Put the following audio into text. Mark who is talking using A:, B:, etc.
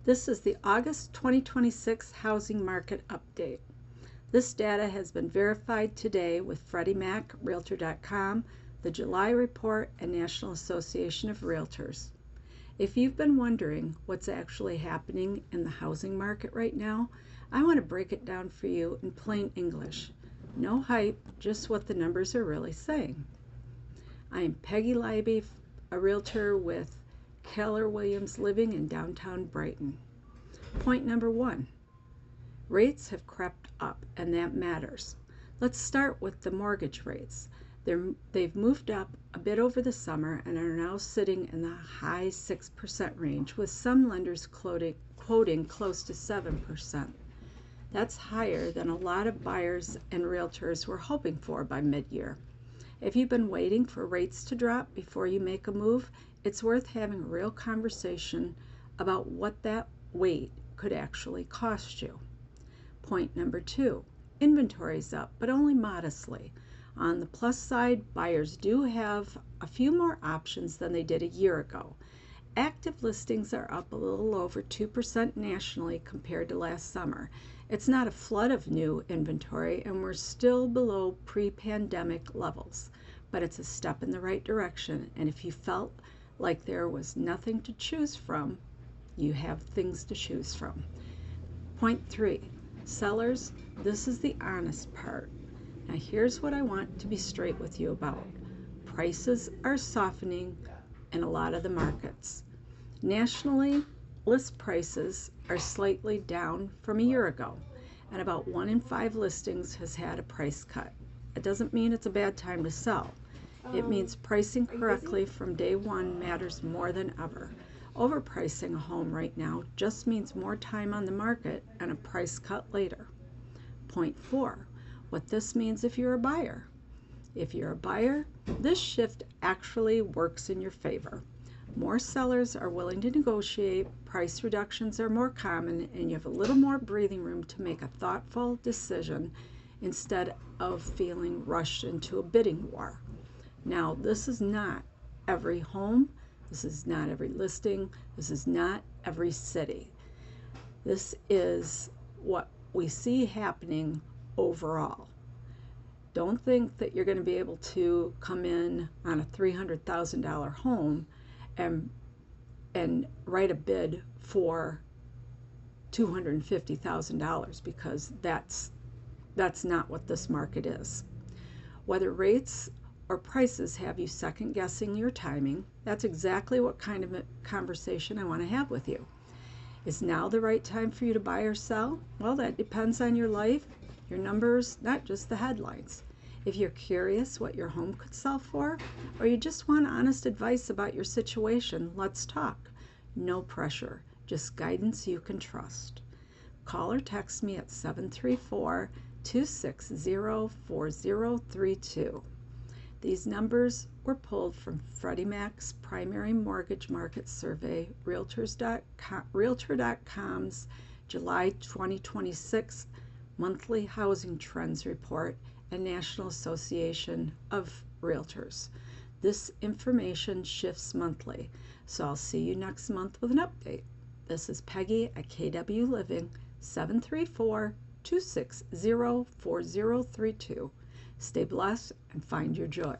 A: This is the August 2026 housing market update. This data has been verified today with Freddie Mac, Realtor.com, the July report, and National Association of Realtors. If you've been wondering what's actually happening in the housing market right now, I want to break it down for you in plain English. No hype, just what the numbers are really saying. I am Peggy Leiby, a realtor with Keller Williams Living in downtown Brighton. Point number 1. Rates have crept up, and that matters. Let's start with the mortgage rates. They've moved up a bit over the summer and are now sitting in the high 6% range, with some lenders quoting close to 7%. That's higher than a lot of buyers and realtors were hoping for by mid-year. If you've been waiting for rates to drop before you make a move, it's worth having a real conversation about what that wait could actually cost you. Point number 2, inventory is up, but only modestly. On the plus side, buyers do have a few more options than they did a year ago. Active listings are up a little over 2% nationally compared to last summer. It's not a flood of new inventory, and we're still below pre-pandemic levels, but it's a step in the right direction, and if you felt like there was nothing to choose from, you have things to choose from. Point 3, sellers, this is the honest part. Now here's what I want to be straight with you about. Prices are softening in a lot of the markets. Nationally, list prices are slightly down from a year ago, and about 1 in 5 listings has had a price cut. It doesn't mean it's a bad time to sell. It means pricing correctly from day one matters more than ever. Overpricing a home right now just means more time on the market and a price cut later. Point 4, what this means if you're a buyer. If you're a buyer, this shift actually works in your favor. More sellers are willing to negotiate, price reductions are more common, and you have a little more breathing room to make a thoughtful decision instead of feeling rushed into a bidding war. Now, this is not every home, this is not every listing, this is not every city. This is what we see happening overall. Don't think that you're going to be able to come in on a $300,000 home and write a bid for $250,000, because that's not what this market is. Whether rates or prices have you second guessing your timing, that's exactly what kind of a conversation I want to have with you. Is now the right time for you to buy or sell? Well, that depends on your life, your numbers, not just the headlines. If you're curious what your home could sell for, or you just want honest advice about your situation, let's talk. No pressure, just guidance you can trust. Call or text me at 734-260-4032. These numbers were pulled from Freddie Mac's primary mortgage market survey, Realtor.com's July 2026 monthly housing trends report, and National Association of Realtors. This information shifts monthly, so I'll see you next month with an update. This is Peggy at KW Living, 734-260-4032. Stay blessed and find your joy.